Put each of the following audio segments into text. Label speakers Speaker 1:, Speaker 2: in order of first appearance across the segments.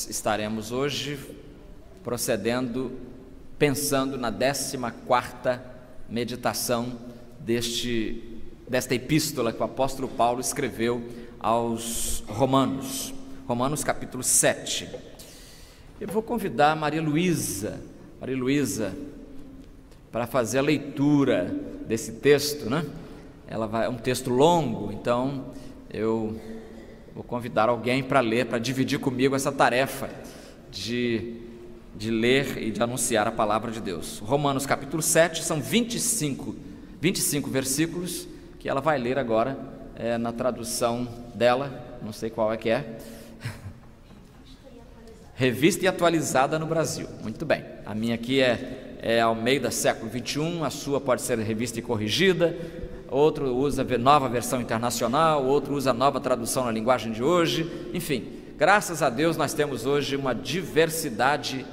Speaker 1: estaremos hoje pensando na 14ª meditação desta epístola que o apóstolo Paulo escreveu aos Romanos, Romanos capítulo 7. Eu vou convidar a Maria Luísa para fazer a leitura desse texto, né? É um texto longo, então eu vou convidar alguém para ler, para dividir comigo essa tarefa de ler e de anunciar a palavra de Deus. Romanos capítulo 7, são 25 versículos, que ela vai ler agora, na tradução dela, não sei qual é que é, Revista e Atualizada no Brasil. Muito bem, a minha aqui é Almeida século 21, a sua pode ser Revista e Corrigida, outro usa a Nova Versão Internacional, outro usa a Nova Tradução na Linguagem de Hoje. Enfim, graças a Deus nós temos hoje uma diversidade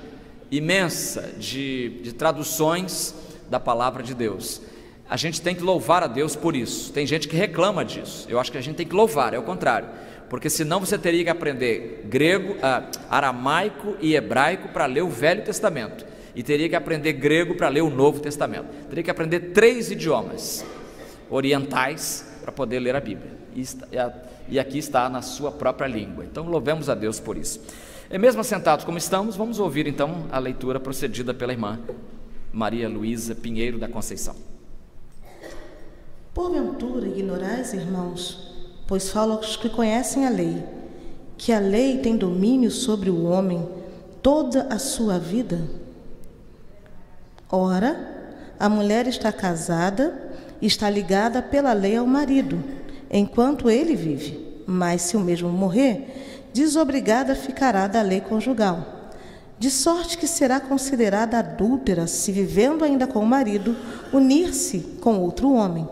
Speaker 1: imensa de traduções da Palavra de Deus. A gente tem que louvar a Deus por isso. Tem gente que reclama disso. Eu acho que a gente tem que louvar, é o contrário, porque senão você teria que aprender grego, aramaico e hebraico para ler o Velho Testamento, e teria que aprender grego para ler o Novo Testamento. Teria que aprender 3 idiomas orientais para poder ler a Bíblia, e aqui está na sua própria língua. Então louvemos a Deus por isso. Mesmo assentados como estamos, vamos ouvir então a leitura procedida pela irmã Maria Luísa Pinheiro da Conceição.
Speaker 2: Porventura ignorais, irmãos, pois falo aos que conhecem a lei, que a lei tem domínio sobre o homem toda a sua vida? Ora, a mulher está casada e está ligada pela lei ao marido, enquanto ele vive, mas se o mesmo morrer, desobrigada ficará da lei conjugal, de sorte que será considerada adúltera se, vivendo ainda com o marido, unir-se com outro homem.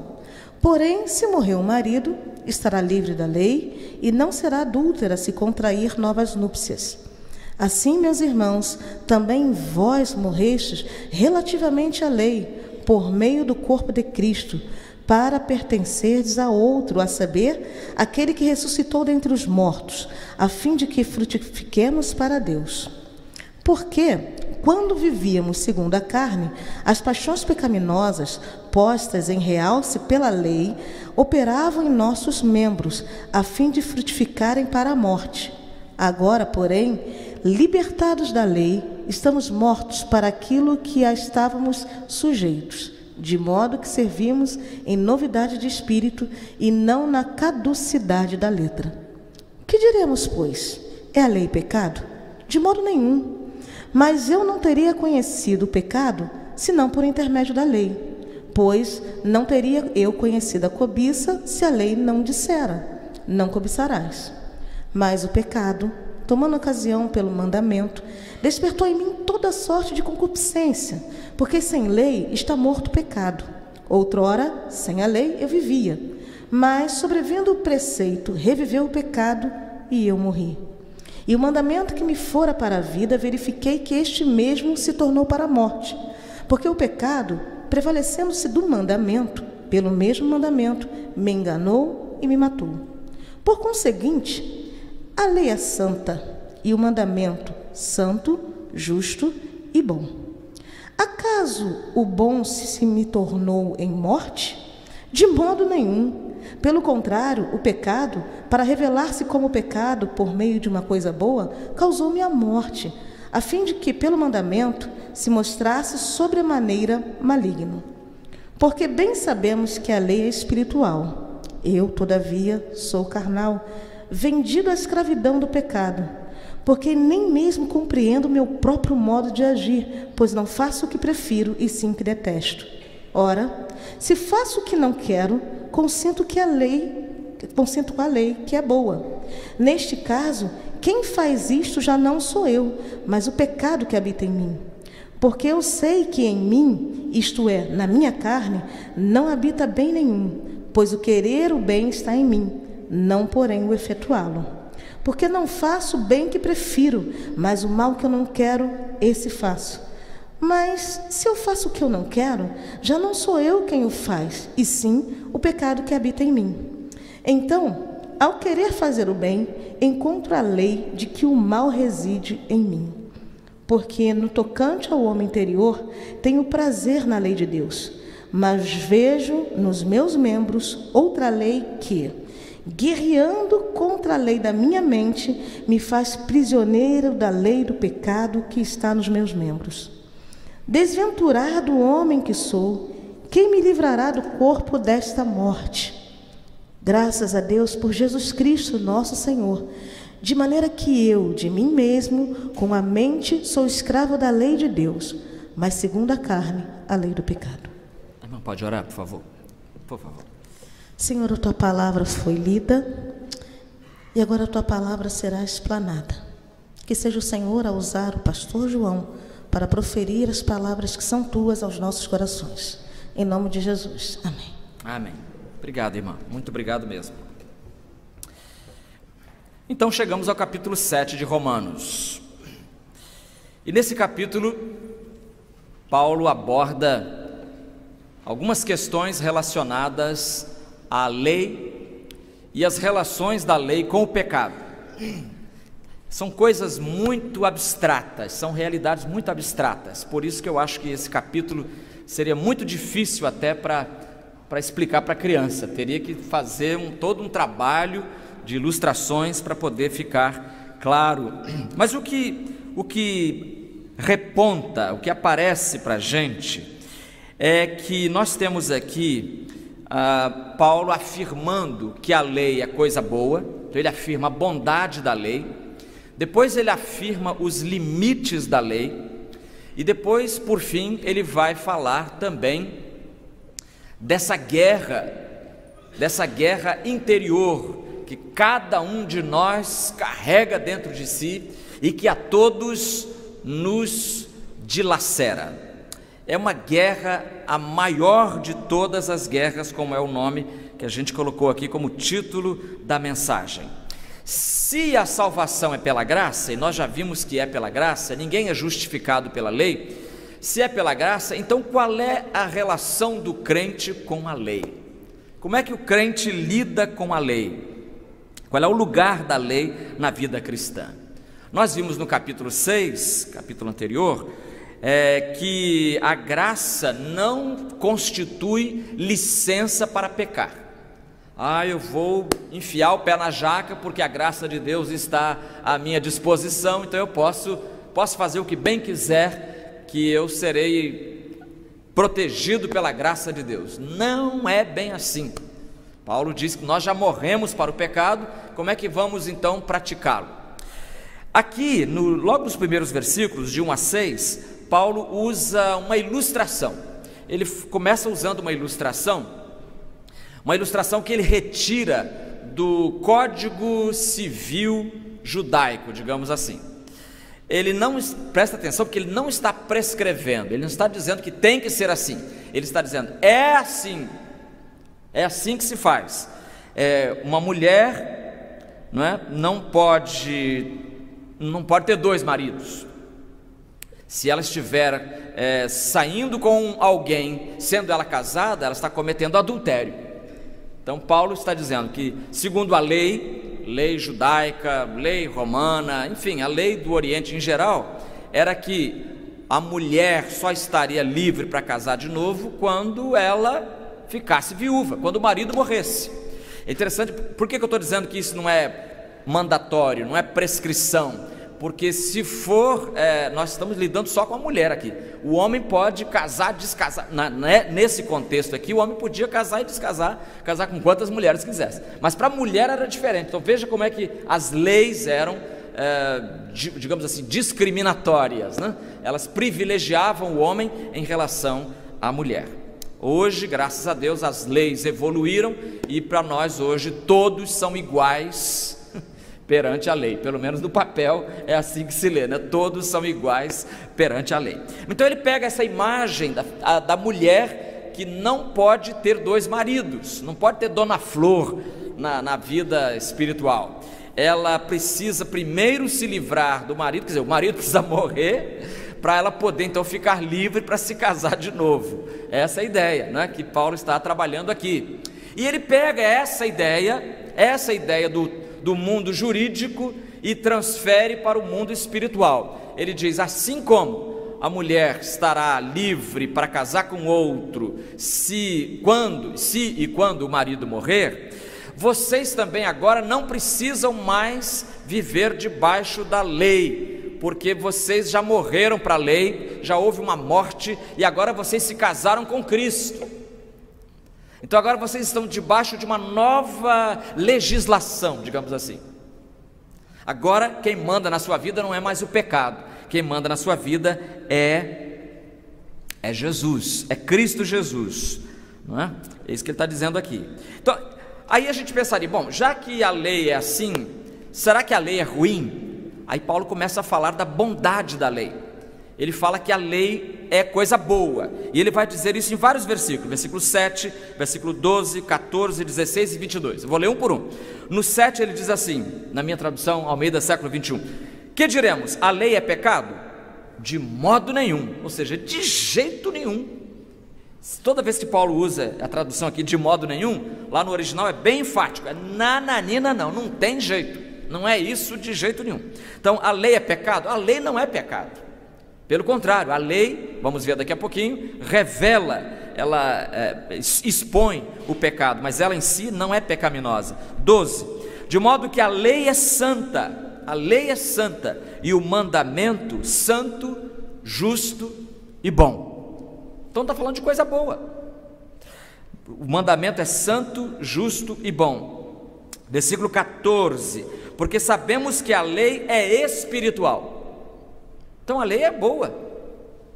Speaker 2: Porém, se morrer o marido, estará livre da lei e não será adúltera se contrair novas núpcias. Assim, meus irmãos, também vós morrestes relativamente à lei, por meio do corpo de Cristo, para pertencerdes a outro, a saber, aquele que ressuscitou dentre os mortos, a fim de que frutifiquemos para Deus. Porque, quando vivíamos segundo a carne, as paixões pecaminosas, postas em realce pela lei, operavam em nossos membros, a fim de frutificarem para a morte. Agora, porém, libertados da lei, estamos mortos para aquilo que a estávamos sujeitos, de modo que servimos em novidade de espírito e não na caducidade da letra. Que diremos, pois? É a lei pecado? De modo nenhum. Mas eu não teria conhecido o pecado, senão por intermédio da lei, pois não teria eu conhecido a cobiça, se a lei não dissera, não cobiçarás. Mas o pecado, tomando ocasião pelo mandamento, despertou em mim toda sorte de concupiscência, porque sem lei está morto o pecado. Outrora, sem a lei, eu vivia, mas sobrevindo o preceito, reviveu o pecado e eu morri. E o mandamento que me fora para a vida, verifiquei que este mesmo se tornou para a morte, porque o pecado, prevalecendo-se do mandamento, pelo mesmo mandamento, me enganou e me matou. Por conseguinte, a lei é santa e o mandamento santo, justo e bom. Acaso o bom se me tornou em morte? De modo nenhum. Pelo contrário, o pecado, para revelar-se como pecado por meio de uma coisa boa, causou-me a morte, a fim de que, pelo mandamento, se mostrasse sobremaneira maligno. Porque bem sabemos que a lei é espiritual. Eu, todavia, sou carnal, vendido à escravidão do pecado, porque nem mesmo compreendo meu próprio modo de agir, pois não faço o que prefiro, e sim o que detesto. Ora, se faço o que não quero, consento com a lei que é boa. Neste caso, quem faz isto já não sou eu, mas o pecado que habita em mim. Porque eu sei que em mim, isto é, na minha carne, não habita bem nenhum, pois o querer o bem está em mim, não porém o efetuá-lo. Porque não faço o bem que prefiro, mas o mal que eu não quero, esse faço. Mas se eu faço o que eu não quero, já não sou eu quem o faz, e sim o pecado que habita em mim. Então, ao querer fazer o bem, encontro a lei de que o mal reside em mim. Porque no tocante ao homem interior, tenho prazer na lei de Deus, mas vejo nos meus membros outra lei que, guerreando contra a lei da minha mente, me faz prisioneiro da lei do pecado que está nos meus membros. Desventurado homem que sou, quem me livrará do corpo desta morte? Graças a Deus por Jesus Cristo, nosso Senhor, de maneira que eu, de mim mesmo, com a mente, sou escravo da lei de Deus, mas segundo a carne, a lei do pecado.
Speaker 1: Irmão, pode orar, por favor? Por favor.
Speaker 2: Senhor, a tua palavra foi lida e agora a tua palavra será explanada. Que seja o Senhor a usar o pastor João para proferir as palavras que são tuas aos nossos corações. Em nome de Jesus. Amém.
Speaker 1: Amém. Obrigado, irmã. Muito obrigado mesmo. Então chegamos ao capítulo 7 de Romanos. E nesse capítulo, Paulo aborda algumas questões relacionadas à lei e as relações da lei com o pecado. São coisas muito abstratas, são realidades muito abstratas. Por isso que eu acho que esse capítulo seria muito difícil até para explicar para a criança. Teria que fazer todo um trabalho de ilustrações para poder ficar claro. Mas o que reponta, o que aparece para a gente é que nós temos aqui Paulo afirmando que a lei é coisa boa. Então ele afirma a bondade da lei, depois ele afirma os limites da lei, e depois, por fim, ele vai falar também dessa guerra interior que cada um de nós carrega dentro de si e que a todos nos dilacera. É uma guerra, a maior de todas as guerras, como é o nome que a gente colocou aqui como título da mensagem. Se a salvação é pela graça, e nós já vimos que é pela graça, ninguém é justificado pela lei. Se é pela graça, então qual é a relação do crente com a lei? Como é que o crente lida com a lei? Qual é o lugar da lei na vida cristã? Nós vimos no capítulo 6, capítulo anterior, que a graça não constitui licença para pecar. Eu vou enfiar o pé na jaca porque a graça de Deus está à minha disposição, então eu posso fazer o que bem quiser, que eu serei protegido pela graça de Deus. Não é bem assim. Paulo diz que nós já morremos para o pecado, como é que vamos então praticá-lo? Aqui, logo nos primeiros versículos, de 1 a 6, Paulo usa uma ilustração. Ele começa usando uma ilustração que ele retira do Código Civil Judaico, digamos assim. Ele não, presta atenção, porque ele não está prescrevendo, ele não está dizendo que tem que ser assim, ele está dizendo, é assim que se faz. Uma mulher, não pode ter dois maridos. Se ela estiver saindo com alguém, sendo ela casada, ela está cometendo adultério. Então Paulo está dizendo que, segundo a lei judaica, lei romana, enfim, a lei do Oriente em geral, era que a mulher só estaria livre para casar de novo quando ela ficasse viúva, quando o marido morresse. É interessante, por que eu estou dizendo que isso não é mandatório, não é prescrição? Porque se for, nós estamos lidando só com a mulher aqui. O homem pode casar, descasar, nesse contexto aqui, o homem podia casar e descasar, casar com quantas mulheres quisesse. Mas para a mulher era diferente. Então veja como é que as leis eram, digamos assim, discriminatórias, né? Elas privilegiavam o homem em relação à mulher. Hoje, graças a Deus, as leis evoluíram e para nós hoje todos são iguais perante a lei, pelo menos no papel é assim que se lê, né? Todos são iguais perante a lei. Então ele pega essa imagem da mulher que não pode ter dois maridos, não pode ter dona Flor na vida espiritual. Ela precisa primeiro se livrar do marido, quer dizer, o marido precisa morrer para ela poder então ficar livre para se casar de novo. Essa é a ideia, né, que Paulo está trabalhando aqui. E ele pega essa ideia do mundo jurídico e transfere para o mundo espiritual. Ele diz: assim como a mulher estará livre para casar com outro se e quando o marido morrer, vocês também agora não precisam mais viver debaixo da lei, porque vocês já morreram para a lei, já houve uma morte e agora vocês se casaram com Cristo. Então agora vocês estão debaixo de uma nova legislação, digamos assim. Agora quem manda na sua vida não é mais o pecado, quem manda na sua vida é Jesus, é Cristo Jesus, não é? É isso que ele está dizendo aqui. Então, aí a gente pensaria, bom, já que a lei é assim, será que a lei é ruim? Aí Paulo começa a falar da bondade da lei. Ele fala que a lei é coisa boa, e ele vai dizer isso em vários versículos, versículo 7, versículo 12, 14, 16 e 22, eu vou ler um por um. No 7 ele diz assim, na minha tradução Almeida século 21, que diremos, a lei é pecado? De modo nenhum, ou seja, de jeito nenhum. Toda vez que Paulo usa a tradução aqui de modo nenhum, lá no original é bem enfático, é nananina, não tem jeito, não é isso de jeito nenhum. Então a lei é pecado? A lei não é pecado. Pelo contrário, a lei, vamos ver daqui a pouquinho, revela, ela expõe o pecado, mas ela em si não é pecaminosa. 12, de modo que a lei é santa, e o mandamento santo, justo e bom. Então está falando de coisa boa. O mandamento é santo, justo e bom. Versículo 14, porque sabemos que a lei é espiritual. Então a lei é boa,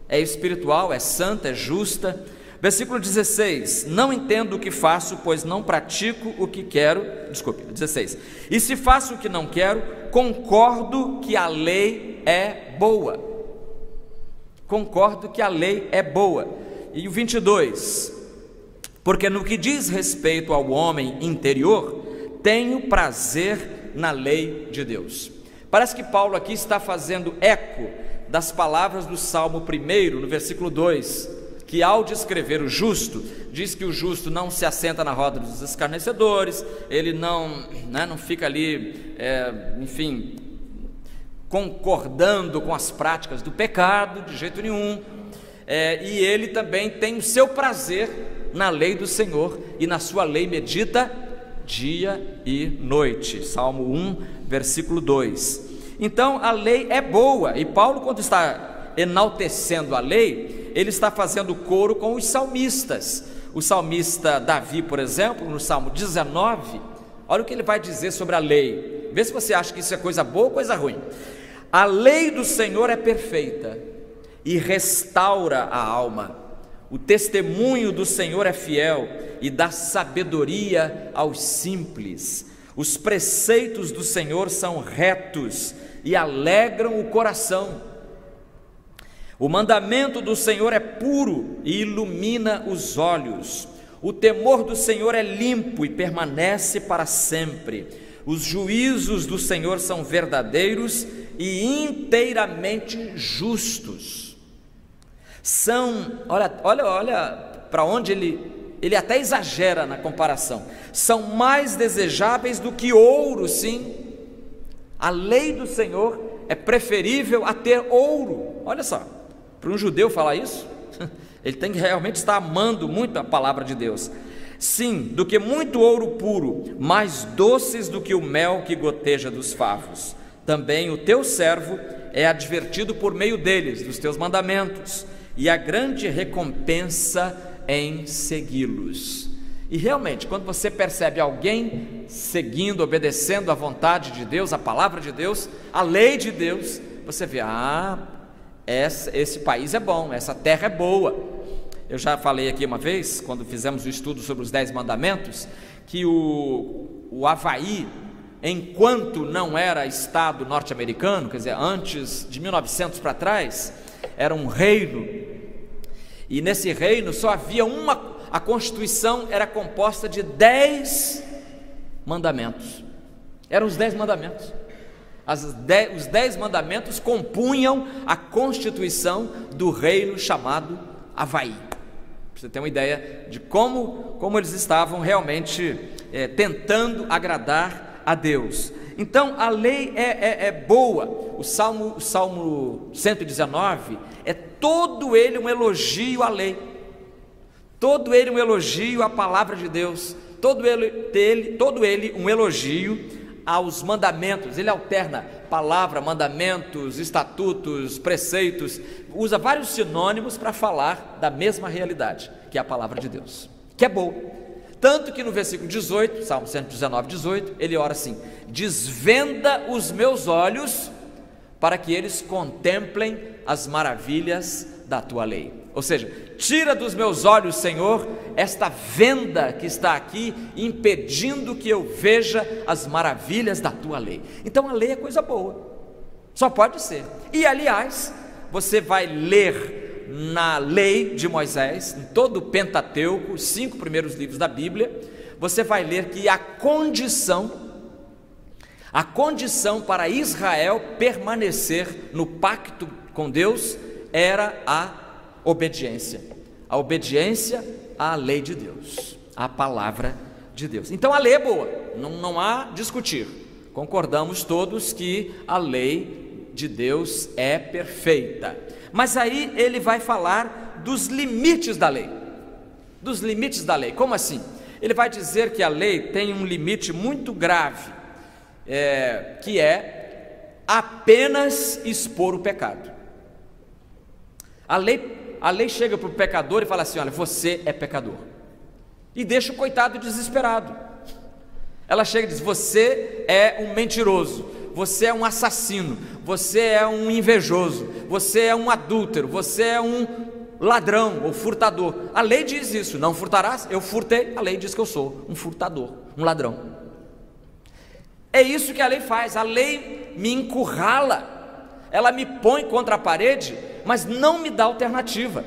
Speaker 1: é espiritual, é santa, é justa. Versículo 16, não entendo o que faço, pois não pratico o que quero. 16, e se faço o que não quero, concordo que a lei é boa. Concordo que a lei é boa. E o 22, porque no que diz respeito ao homem interior, tenho prazer na lei de Deus. Parece que Paulo aqui está fazendo eco das palavras do Salmo 1, no versículo 2, que ao descrever o justo, diz que o justo não se assenta na roda dos escarnecedores, ele não fica ali, concordando com as práticas do pecado, de jeito nenhum, e ele também tem o seu prazer na lei do Senhor, e na sua lei medita dia e noite. Salmo 1, versículo 2. Então a lei é boa, e Paulo, quando está enaltecendo a lei, ele está fazendo coro com os salmistas. O salmista Davi, por exemplo, no Salmo 19, olha o que ele vai dizer sobre a lei. Vê se você acha que isso é coisa boa ou coisa ruim. A lei do Senhor é perfeita e restaura a alma. O testemunho do Senhor é fiel e dá sabedoria aos simples. Os preceitos do Senhor são retos e alegram o coração. O mandamento do Senhor é puro e ilumina os olhos. O temor do Senhor é limpo e permanece para sempre. Os juízos do Senhor são verdadeiros e inteiramente justos. Olha para onde ele até exagera na comparação. São mais desejáveis do que ouro, sim. A lei do Senhor é preferível a ter ouro. Olha só, para um judeu falar isso, ele tem que realmente estar amando muito a palavra de Deus. Sim, do que muito ouro puro, mais doces do que o mel que goteja dos favos. Também o teu servo é advertido por meio deles, dos teus mandamentos, e a grande recompensa em segui-los. E realmente, quando você percebe alguém seguindo, obedecendo à vontade de Deus, a palavra de Deus, a lei de Deus, você vê, esse país é bom, essa terra é boa. Eu já falei aqui uma vez, quando fizemos o estudo sobre os 10 mandamentos, que o Havaí, enquanto não era estado norte-americano, quer dizer, antes de 1900 para trás, era um reino, e nesse reino só havia a Constituição era composta de 10 mandamentos, eram os 10 mandamentos, os 10 mandamentos compunham a Constituição do reino chamado Havaí. Para você ter uma ideia de como eles estavam realmente tentando agradar a Deus. Então a lei é boa. O Salmo 119 é todo ele um elogio à lei, todo ele um elogio à palavra de Deus, todo ele um elogio aos mandamentos. Ele alterna palavra, mandamentos, estatutos, preceitos, usa vários sinônimos para falar da mesma realidade, que é a palavra de Deus, que é boa. Tanto que no versículo 18, Salmo 119, 18, ele ora assim: desvenda os meus olhos para que eles contemplem as maravilhas da tua lei. Ou seja, tira dos meus olhos, Senhor, esta venda que está aqui, impedindo que eu veja as maravilhas da tua lei. Então a lei é coisa boa, só pode ser. E aliás, você vai ler na lei de Moisés, em todo o Pentateuco, os 5 primeiros livros da Bíblia, você vai ler que a condição para Israel permanecer no pacto com Deus era a obediência à lei de Deus, à palavra de Deus. Então a lei é boa, não há discutir, concordamos todos que a lei de Deus é perfeita. Mas aí ele vai falar dos limites da lei. Dos limites da lei, como assim? Ele vai dizer que a lei tem um limite muito grave, que é apenas expor o pecado. A lei chega para o pecador e fala assim: olha, você é pecador, e deixa o coitado desesperado. Ela chega e diz: você é um mentiroso, você é um assassino, você é um invejoso, você é um adúltero, você é um ladrão ou furtador. A lei diz isso: não furtarás. Eu furtei, a lei diz que eu sou um furtador, um ladrão. É isso que a lei faz. A lei me encurrala, ela me põe contra a parede, mas não me dá alternativa,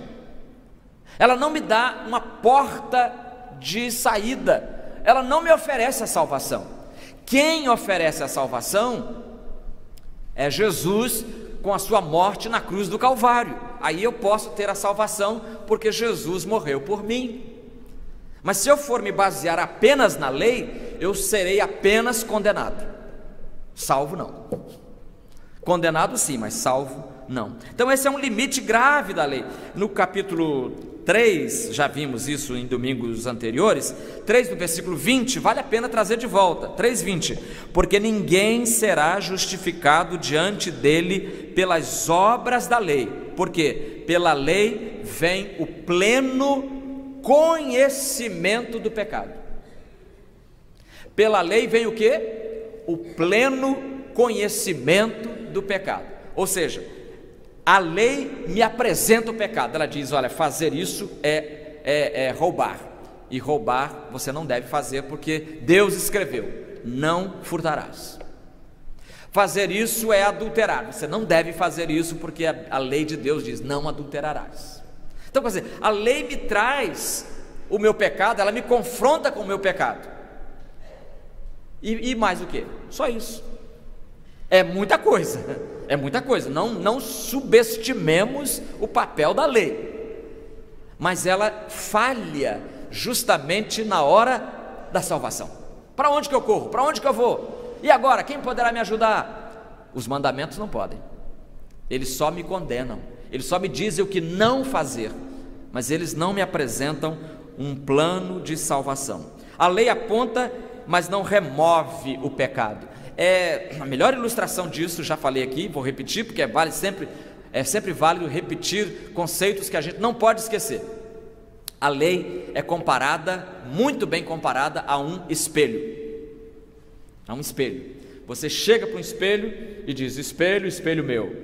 Speaker 1: ela não me dá uma porta de saída, ela não me oferece a salvação. Quem oferece a salvação é Jesus, com a sua morte na cruz do Calvário. Aí eu posso ter a salvação, porque Jesus morreu por mim. Mas se eu for me basear apenas na lei, eu serei apenas condenado. Salvo não. Condenado sim, mas salvo não. Então esse é um limite grave da lei. No capítulo 3, já vimos isso em domingos anteriores, 3 no versículo 20, vale a pena trazer de volta, 3:20, porque ninguém será justificado diante dele pelas obras da lei, porque pela lei vem o pleno conhecimento do pecado. Pela lei vem o quê? O pleno conhecimento do pecado. Ou seja, a lei me apresenta o pecado. Ela diz: olha, fazer isso é roubar, e roubar você não deve fazer, porque Deus escreveu: não furtarás. Fazer isso é adulterar, você não deve fazer isso, porque a lei de Deus diz: não adulterarás. Então, quer dizer, a lei me traz o meu pecado, ela me confronta com o meu pecado, e mais o que? Só isso. É muita coisa, é muita coisa. Não subestimemos o papel da lei, mas ela falha justamente na hora da salvação. Para onde que eu corro? Para onde que eu vou? E agora, quem poderá me ajudar? Os mandamentos não podem, eles só me condenam, eles só me dizem o que não fazer, mas eles não me apresentam um plano de salvação. A lei aponta, mas não remove o pecado. A melhor ilustração disso, já falei aqui, vou repetir, porque é sempre válido repetir conceitos que a gente não pode esquecer. A lei é comparada, muito bem comparada, a um espelho. A um espelho. Você chega para um espelho e diz: espelho, espelho meu,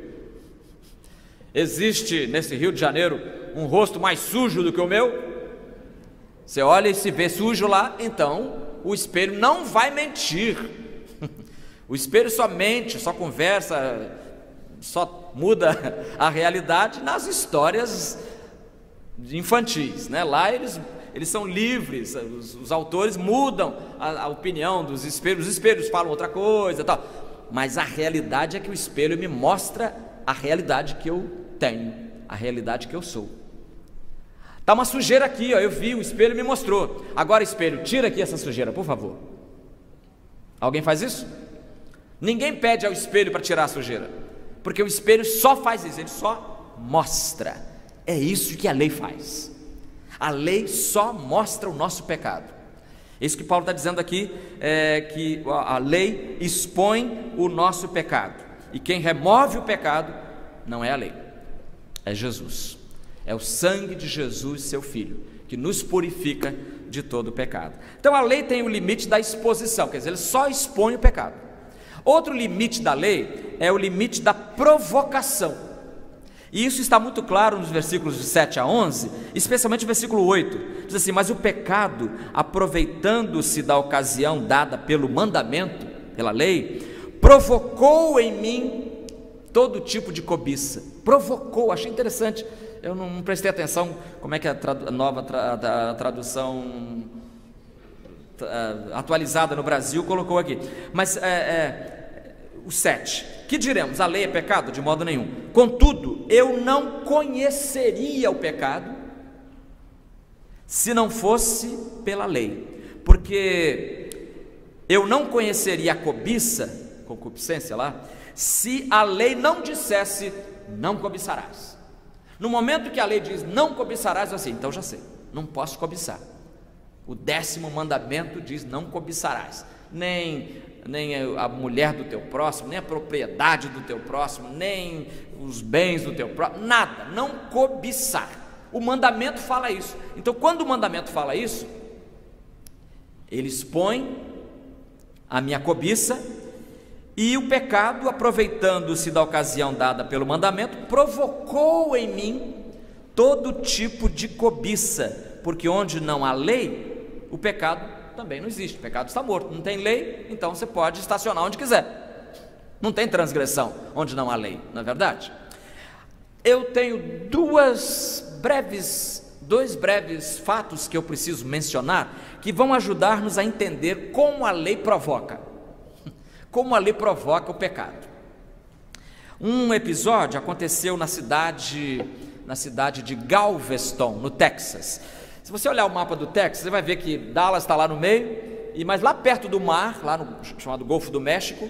Speaker 1: existe nesse Rio de Janeiro um rosto mais sujo do que o meu? Você olha e se vê sujo lá, então o espelho não vai mentir. O espelho só mente, só conversa, só muda a realidade nas histórias infantis, né? Lá eles são livres, os autores mudam a opinião dos espelhos, os espelhos falam outra coisa, tal. Mas a realidade é que o espelho me mostra a realidade que eu tenho, a realidade que eu sou. Está uma sujeira aqui, ó, eu vi, o espelho me mostrou. Agora, espelho, tira aqui essa sujeira, por favor. Alguém faz isso? Ninguém pede ao espelho para tirar a sujeira, porque o espelho só faz isso, ele só mostra. É isso que a lei faz. A lei só mostra o nosso pecado. Isso que Paulo está dizendo aqui, que a lei expõe o nosso pecado, e quem remove o pecado não é a lei, é Jesus. É o sangue de Jesus, seu Filho, que nos purifica de todo o pecado. Então a lei tem o limite da exposição, quer dizer, ele só expõe o pecado. Outro limite da lei é o limite da provocação, e isso está muito claro nos versículos de 7 a 11, especialmente o versículo 8, diz assim: mas o pecado, aproveitando-se da ocasião dada pelo mandamento, pela lei, provocou em mim todo tipo de cobiça. Provocou, achei interessante, eu não prestei atenção como é que a nova tradução atualizada no Brasil colocou aqui, mas o 7, que diremos? A lei é pecado? De modo nenhum. Contudo, eu não conheceria o pecado se não fosse pela lei, porque eu não conheceria a cobiça, concupiscência lá, se a lei não dissesse não cobiçarás. No momento que a lei diz não cobiçarás, eu assim, então já sei, não posso cobiçar. O 10º mandamento diz não cobiçarás, nem a mulher do teu próximo, nem a propriedade do teu próximo, nem os bens do teu próximo, nada, não cobiçar. O mandamento fala isso. Então, quando o mandamento fala isso, ele expõe a minha cobiça, e o pecado, aproveitando-se da ocasião dada pelo mandamento, provocou em mim todo tipo de cobiça, porque onde não há lei, o pecado também não existe. O pecado está morto, não tem lei, então você pode estacionar onde quiser, não tem transgressão onde não há lei, não é verdade? Eu tenho dois breves fatos que eu preciso mencionar, que vão ajudar-nos a entender como a lei provoca o pecado. Um episódio aconteceu na cidade de Galveston, no Texas. Se você olhar o mapa do Texas, você vai ver que Dallas está lá no meio, mas lá perto do mar, lá no chamado Golfo do México,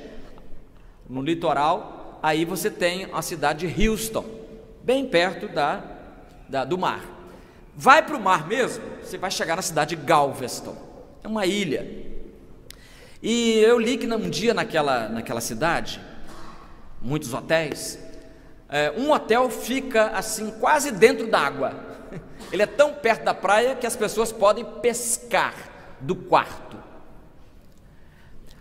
Speaker 1: no litoral, aí você tem a cidade de Houston, bem perto do mar. Vai para o mar mesmo, você vai chegar na cidade de Galveston, é uma ilha. E eu li que um dia naquela cidade, muitos hotéis, um hotel fica assim quase dentro d'água. Ele é tão perto da praia que as pessoas podem pescar do quarto.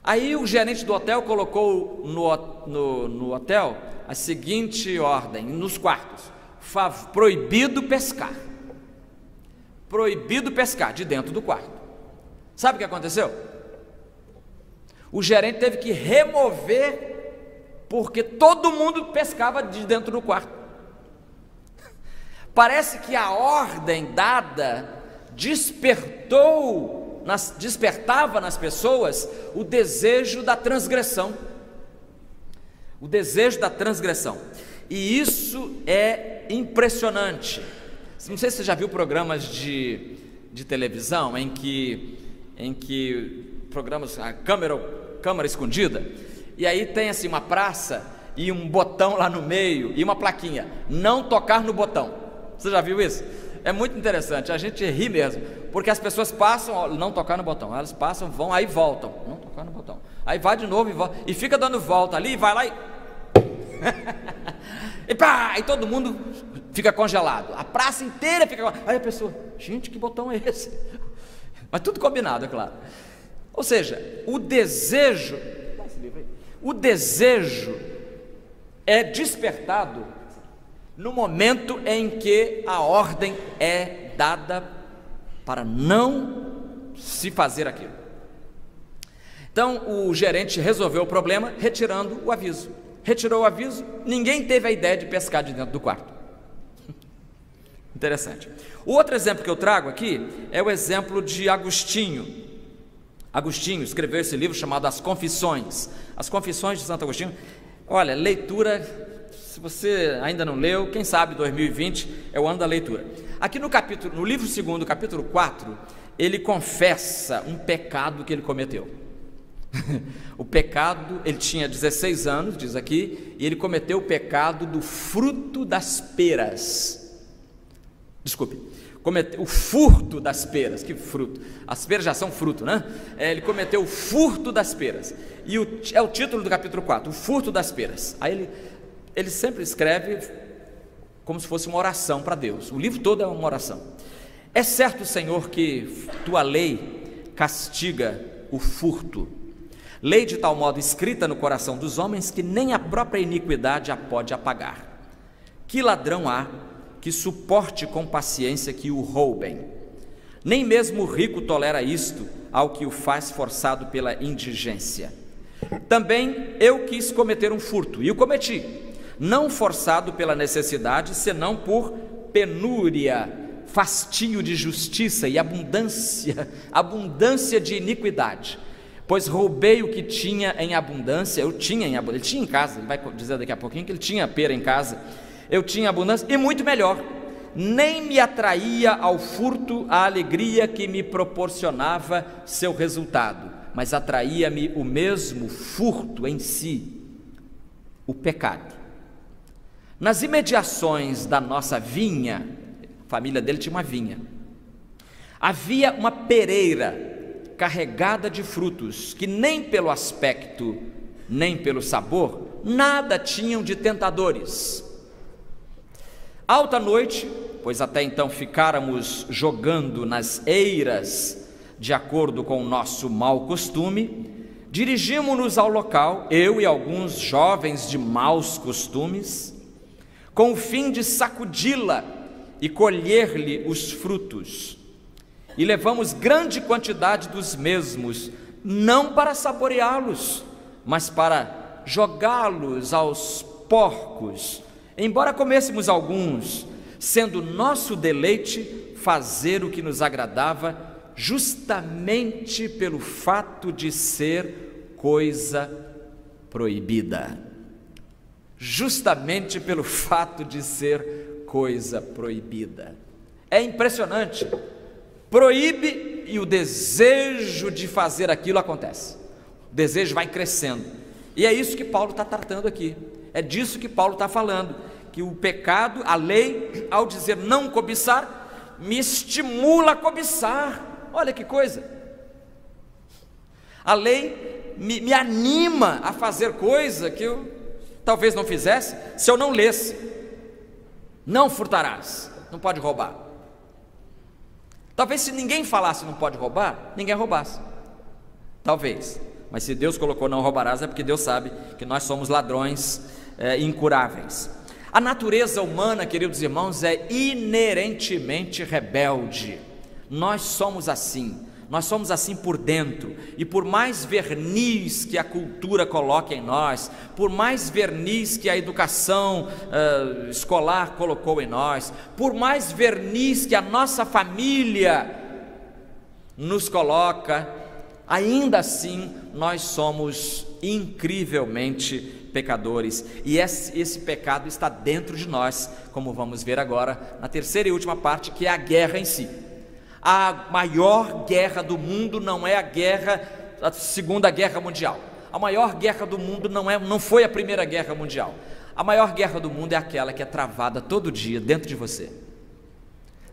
Speaker 1: Aí o gerente do hotel colocou no hotel a seguinte ordem, nos quartos: proibido pescar. Proibido pescar de dentro do quarto. Sabe o que aconteceu? O gerente teve que remover, porque todo mundo pescava de dentro do quarto. Parece que a ordem dada despertava nas pessoas o desejo da transgressão. O desejo da transgressão. E isso é impressionante. Não sei se você já viu programas de televisão em que programas, a câmera escondida, e aí tem assim uma praça e um botão lá no meio e uma plaquinha: não tocar no botão. Você já viu isso? É muito interessante, a gente ri mesmo, porque as pessoas passam, não tocar no botão, elas passam, vão, aí voltam, não tocar no botão, aí vai de novo e volta, e fica dando volta ali, e vai lá e e pá, e todo mundo fica congelado, a praça inteira fica, aí a pessoa, gente, que botão é esse? Mas tudo combinado, é claro. Ou seja, o desejo é despertado no momento em que a ordem é dada para não se fazer aquilo. Então o gerente resolveu o problema retirando o aviso. Retirou o aviso, ninguém teve a ideia de pescar de dentro do quarto. Interessante. O outro exemplo que eu trago aqui é o exemplo de Agostinho. Agostinho escreveu esse livro chamado As Confissões. As Confissões de Santo Agostinho. Olha, leitura, se você ainda não leu, quem sabe 2020 é o ano da leitura. Aqui no livro 2, capítulo 4, ele confessa um pecado que ele cometeu. O pecado, ele tinha 16 anos, diz aqui, e ele cometeu o pecado do fruto das peras. Desculpe, cometeu o furto das peras. Que fruto? As peras já são fruto, né? Ele cometeu o furto das peras. E é o título do capítulo 4, o furto das peras. Aí ele sempre escreve como se fosse uma oração para Deus. O livro todo é uma oração. É certo, Senhor, que tua lei castiga o furto, lei de tal modo escrita no coração dos homens que nem a própria iniquidade a pode apagar. Que ladrão há que suporte com paciência que o roubem? Nem mesmo o rico tolera isto ao que o faz forçado pela indigência. Também eu quis cometer um furto, e o cometi, não forçado pela necessidade, senão por penúria, fastio de justiça e abundância de iniquidade. Pois roubei o que tinha em abundância, ele tinha em casa, ele vai dizer daqui a pouquinho que ele tinha pera em casa, eu tinha abundância, e muito melhor, nem me atraía ao furto a alegria que me proporcionava seu resultado, mas atraía-me o mesmo furto em si, o pecado. Nas imediações da nossa vinha, a família dele tinha uma vinha, havia uma pereira carregada de frutos, que nem pelo aspecto, nem pelo sabor, nada tinham de tentadores. Alta noite, pois até então ficáramos jogando nas eiras, de acordo com o nosso mau costume, dirigimos-nos ao local, eu e alguns jovens de maus costumes, com o fim de sacudi-la e colher-lhe os frutos. E levamos grande quantidade dos mesmos, não para saboreá-los, mas para jogá-los aos porcos, embora comêssemos alguns, sendo nosso deleite fazer o que nos agradava, justamente pelo fato de ser coisa proibida. Justamente pelo fato de ser coisa proibida. É impressionante. Proíbe e o desejo de fazer aquilo acontece. O desejo vai crescendo. E é isso que Paulo está tratando aqui. É disso que Paulo está falando. Que o pecado, a lei, ao dizer não cobiçar, me estimula a cobiçar. Olha que coisa. A lei me anima a fazer coisa que eu talvez não fizesse se eu não lesse. Não furtarás. Não pode roubar. Talvez se ninguém falasse não pode roubar, ninguém roubasse. Talvez. Mas se Deus colocou não roubarás, é porque Deus sabe que nós somos ladrões incuráveis. A natureza humana, queridos irmãos, é inerentemente rebelde. Nós somos assim por dentro, e por mais verniz que a cultura coloque em nós, por mais verniz que a educação escolar colocou em nós, por mais verniz que a nossa família nos coloca, ainda assim nós somos incrivelmente pecadores, e esse pecado está dentro de nós, como vamos ver agora na terceira e última parte, que é a guerra em si. A maior guerra do mundo não é a Segunda Guerra Mundial. A maior guerra do mundo não foi a Primeira Guerra Mundial. A maior guerra do mundo é aquela que é travada todo dia dentro de você.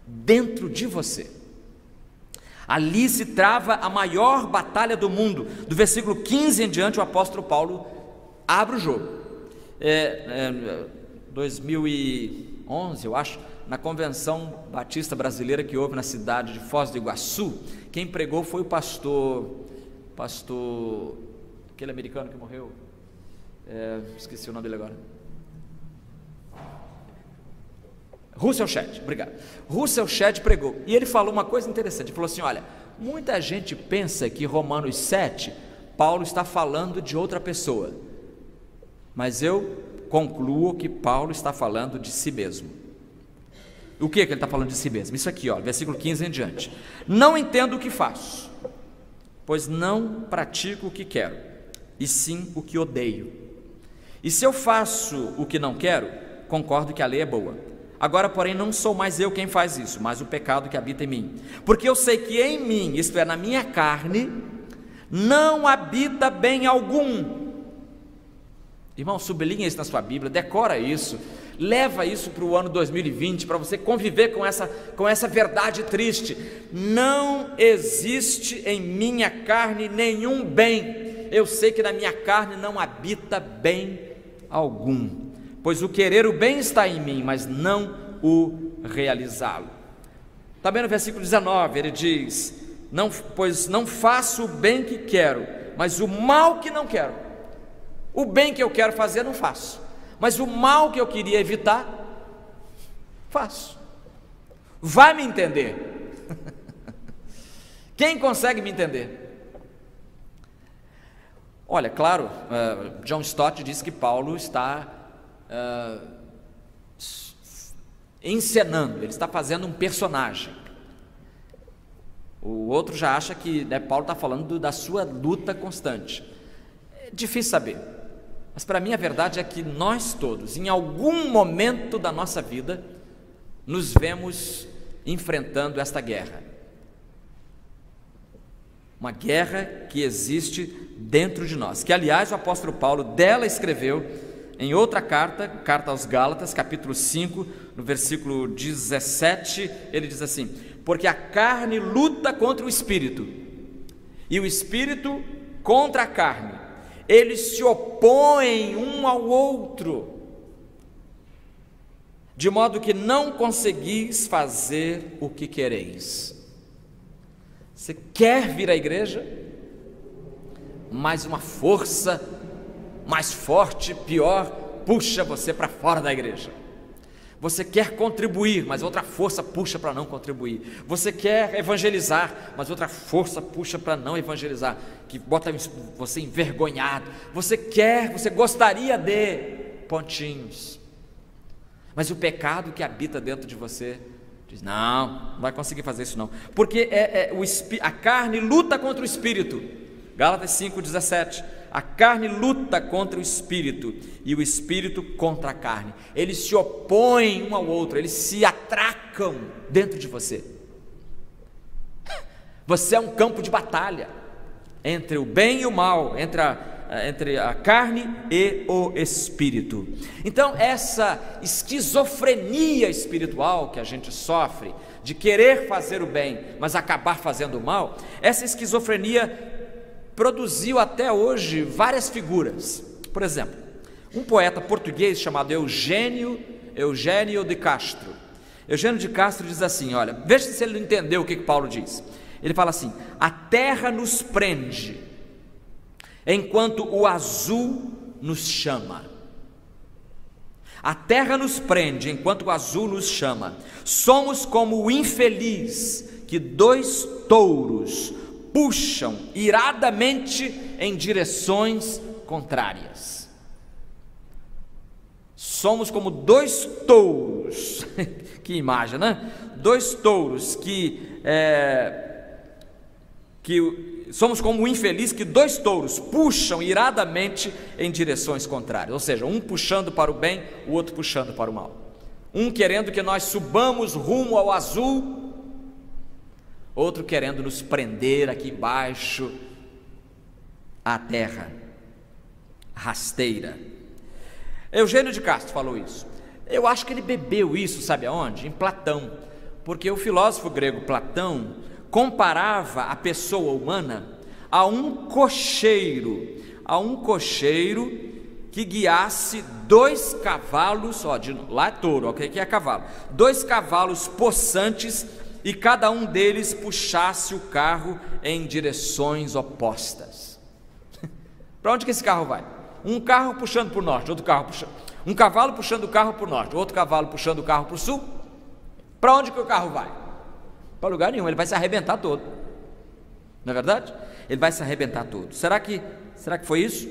Speaker 1: Dentro de você. Ali se trava a maior batalha do mundo. Do versículo 15 em diante, o apóstolo Paulo abre o jogo. 2011, eu acho, na Convenção Batista Brasileira que houve na cidade de Foz do Iguaçu, quem pregou foi o pastor, aquele americano que morreu, esqueci o nome dele agora, Russell Shedd, obrigado. Russell Shedd pregou, e ele falou uma coisa interessante, ele falou assim, olha, muita gente pensa que Romanos 7, Paulo está falando de outra pessoa, mas eu concluo que Paulo está falando de si mesmo. O que ele está falando de si mesmo? Isso aqui, versículo 15 em diante. Não entendo o que faço, pois não pratico o que quero, e sim o que odeio. E se eu faço o que não quero, concordo que a lei é boa. Agora, porém, não sou mais eu quem faz isso, mas o pecado que habita em mim. Porque eu sei que em mim, isto é, na minha carne, não habita bem algum. Irmão, sublinha isso na sua Bíblia, decora isso, leva isso para o ano 2020, para você conviver com essa verdade triste. Não existe em minha carne nenhum bem. Eu sei que na minha carne não habita bem algum, pois o querer o bem está em mim, mas não o realizá-lo. Também no versículo 19 ele diz: pois não faço o bem que quero, mas o mal que não quero. O bem que eu quero fazer não faço, mas o mal que eu queria evitar, faço. Vai me entender? Quem consegue me entender? Olha, claro, John Stott diz que Paulo está encenando, ele está fazendo um personagem. O outro já acha que Paulo está falando da sua luta constante. É difícil saber, mas para mim a verdade é que nós todos, em algum momento da nossa vida, nos vemos enfrentando esta guerra. Uma guerra que existe dentro de nós, que aliás o apóstolo Paulo dela escreveu em outra carta aos Gálatas, capítulo 5, no versículo 17, ele diz assim: porque a carne luta contra o espírito, e o espírito contra a carne, eles se opõem um ao outro, de modo que não conseguis fazer o que quereis. Você quer vir à igreja, mas uma força mais forte, pior, puxa você para fora da igreja. Você quer contribuir, mas outra força puxa para não contribuir. Você quer evangelizar, mas outra força puxa para não evangelizar, que bota você envergonhado. Você gostaria de pontinhos, mas o pecado que habita dentro de você diz: não vai conseguir fazer isso não, porque a carne luta contra o espírito. Gálatas 5,17, a carne luta contra o espírito e o espírito contra a carne, eles se opõem um ao outro, eles se atracam dentro de você. Você é um campo de batalha entre o bem e o mal, entre a carne e o espírito. Então essa esquizofrenia espiritual que a gente sofre, de querer fazer o bem, mas acabar fazendo o mal, essa esquizofrenia produziu até hoje várias figuras. Por exemplo, um poeta português chamado Eugênio de Castro. Eugênio de Castro diz assim, olha, veja se ele não entendeu o que Paulo diz. Ele fala assim: a terra nos prende, enquanto o azul nos chama. A terra nos prende, enquanto o azul nos chama. Somos como o infeliz que dois touros puxam iradamente em direções contrárias. Somos como dois touros, que imagem, né? Dois touros somos como o infeliz que dois touros puxam iradamente em direções contrárias, ou seja, um puxando para o bem, o outro puxando para o mal. Um querendo que nós subamos rumo ao azul, outro querendo nos prender aqui embaixo à terra rasteira. Eugênio de Castro falou isso. Eu acho que ele bebeu isso, sabe aonde? Em Platão, porque o filósofo grego Platão comparava a pessoa humana a um cocheiro que guiasse dois cavalos, lá é touro, o que é cavalo? Dois cavalos possantes, e cada um deles puxasse o carro em direções opostas. Para onde que esse carro vai? Um carro puxando para o norte, outro carro puxando, um cavalo puxando o carro para o norte, outro cavalo puxando o carro para o sul. Para onde que o carro vai? Para lugar nenhum, ele vai se arrebentar todo. Não é verdade? Ele vai se arrebentar todo. Será que foi isso?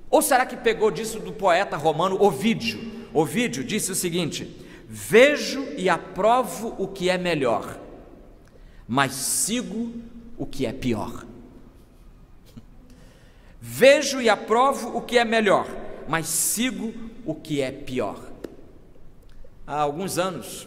Speaker 1: Ou será que pegou disso do poeta romano Ovídio? Ovídio disse o seguinte: vejo e aprovo o que é melhor, mas sigo o que é pior. Vejo e aprovo o que é melhor, mas sigo o que é pior. Há alguns anos,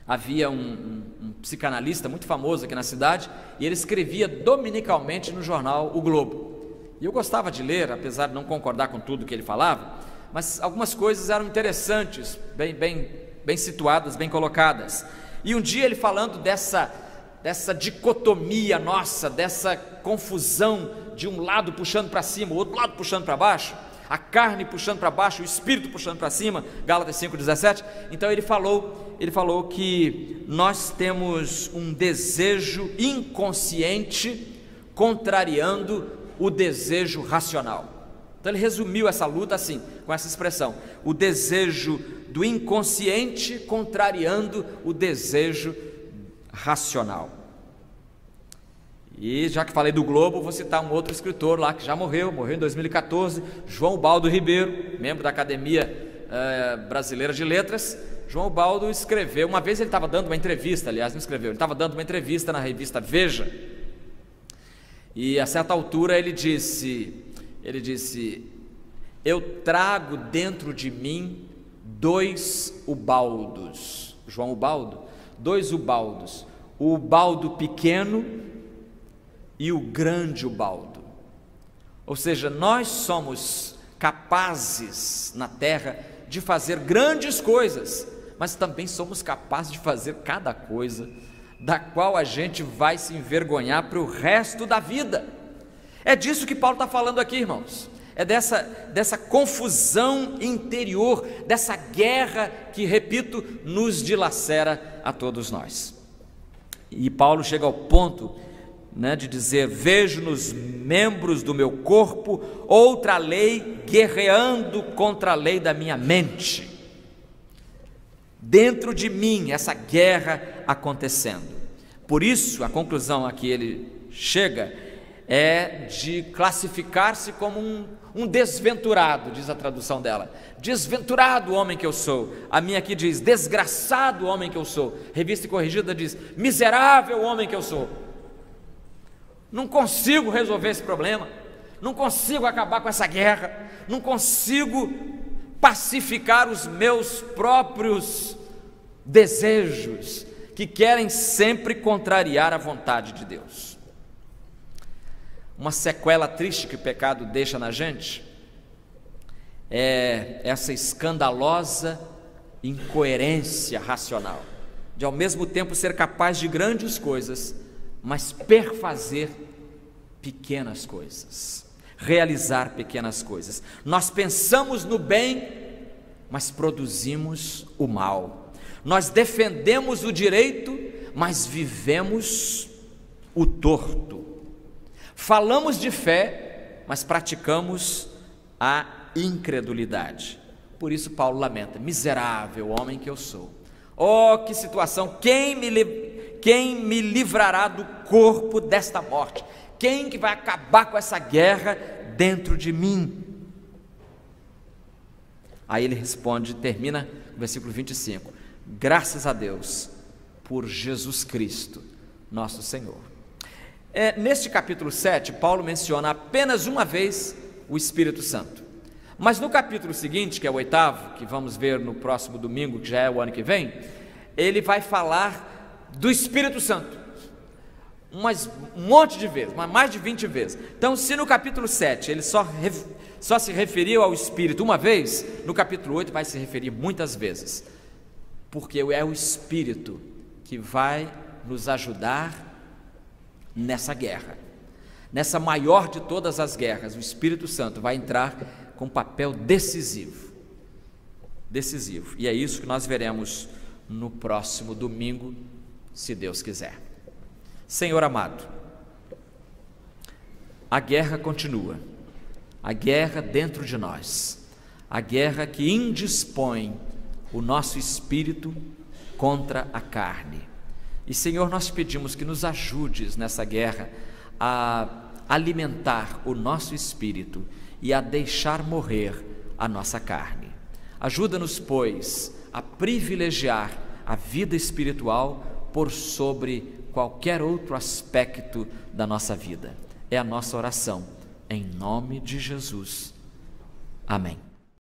Speaker 1: Havia um psicanalista muito famoso aqui na cidade, e ele escrevia dominicalmente no jornal O Globo. E eu gostava de ler, apesar de não concordar com tudo que ele falava, mas algumas coisas eram interessantes, bem situadas, bem colocadas. E um dia ele falando dessa dicotomia nossa, dessa confusão de um lado puxando para cima, o outro lado puxando para baixo, a carne puxando para baixo, o espírito puxando para cima, Gálatas 5,17. Então ele falou que nós temos um desejo inconsciente contrariando o desejo racional. Então ele resumiu essa luta assim, com essa expressão: o desejo do inconsciente contrariando o desejo racional. E já que falei do Globo, vou citar um outro escritor lá que já morreu em 2014, João Baldo Ribeiro, membro da Academia Brasileira de Letras. João Baldo escreveu, uma vez ele estava dando uma entrevista, aliás não escreveu, ele estava dando uma entrevista na revista Veja, e a certa altura ele disse, eu trago dentro de mim 2 ubaldos, João Ubaldo, 2 ubaldos, o ubaldo pequeno e o grande ubaldo. Ou seja, nós somos capazes na terra de fazer grandes coisas, mas também somos capazes de fazer cada coisa da qual a gente vai se envergonhar para o resto da vida. É disso que Paulo está falando aqui, irmãos. É dessa confusão interior, dessa guerra que, repito, nos dilacera a todos nós. E Paulo chega ao ponto de dizer: vejo nos membros do meu corpo outra lei guerreando contra a lei da minha mente. Dentro de mim, essa guerra acontecendo. Por isso, a conclusão a que ele chega é de classificar-se como um desventurado, diz a tradução dela. Desventurado homem que eu sou. A minha aqui diz: desgraçado homem que eu sou. Revista e Corrigida diz: miserável homem que eu sou. Não consigo resolver esse problema, não consigo acabar com essa guerra, não consigo pacificar os meus próprios desejos, que querem sempre contrariar a vontade de Deus. Uma sequela triste que o pecado deixa na gente é essa escandalosa incoerência racional, de ao mesmo tempo ser capaz de grandes coisas, mas perfazer pequenas coisas, realizar pequenas coisas. Nós pensamos no bem, mas produzimos o mal. Nós defendemos o direito, mas vivemos o torto. Falamos de fé, mas praticamos a incredulidade. Por isso Paulo lamenta: miserável homem que eu sou. Oh, que situação! Quem me livrará do corpo desta morte? Quem que vai acabar com essa guerra dentro de mim? Aí ele responde, termina o versículo 25: graças a Deus por Jesus Cristo, nosso Senhor. Neste capítulo 7, Paulo menciona apenas uma vez o Espírito Santo. Mas no capítulo seguinte, que é o 8º, que vamos ver no próximo domingo, que já é o ano que vem, ele vai falar do Espírito Santo, um monte de vezes, mais de 20 vezes. Então, se no capítulo 7 ele só se referiu ao Espírito uma vez, no capítulo 8 vai se referir muitas vezes, porque é o Espírito que vai nos ajudar nessa guerra, nessa maior de todas as guerras. O Espírito Santo vai entrar com papel decisivo, e é isso que nós veremos no próximo domingo, se Deus quiser. Senhor amado, a guerra continua, a guerra dentro de nós, a guerra que indispõe o nosso espírito contra a carne. E Senhor, nós te pedimos que nos ajudes nessa guerra a alimentar o nosso espírito e a deixar morrer a nossa carne. Ajuda-nos, pois, a privilegiar a vida espiritual por sobre qualquer outro aspecto da nossa vida. É a nossa oração, em nome de Jesus. Amém.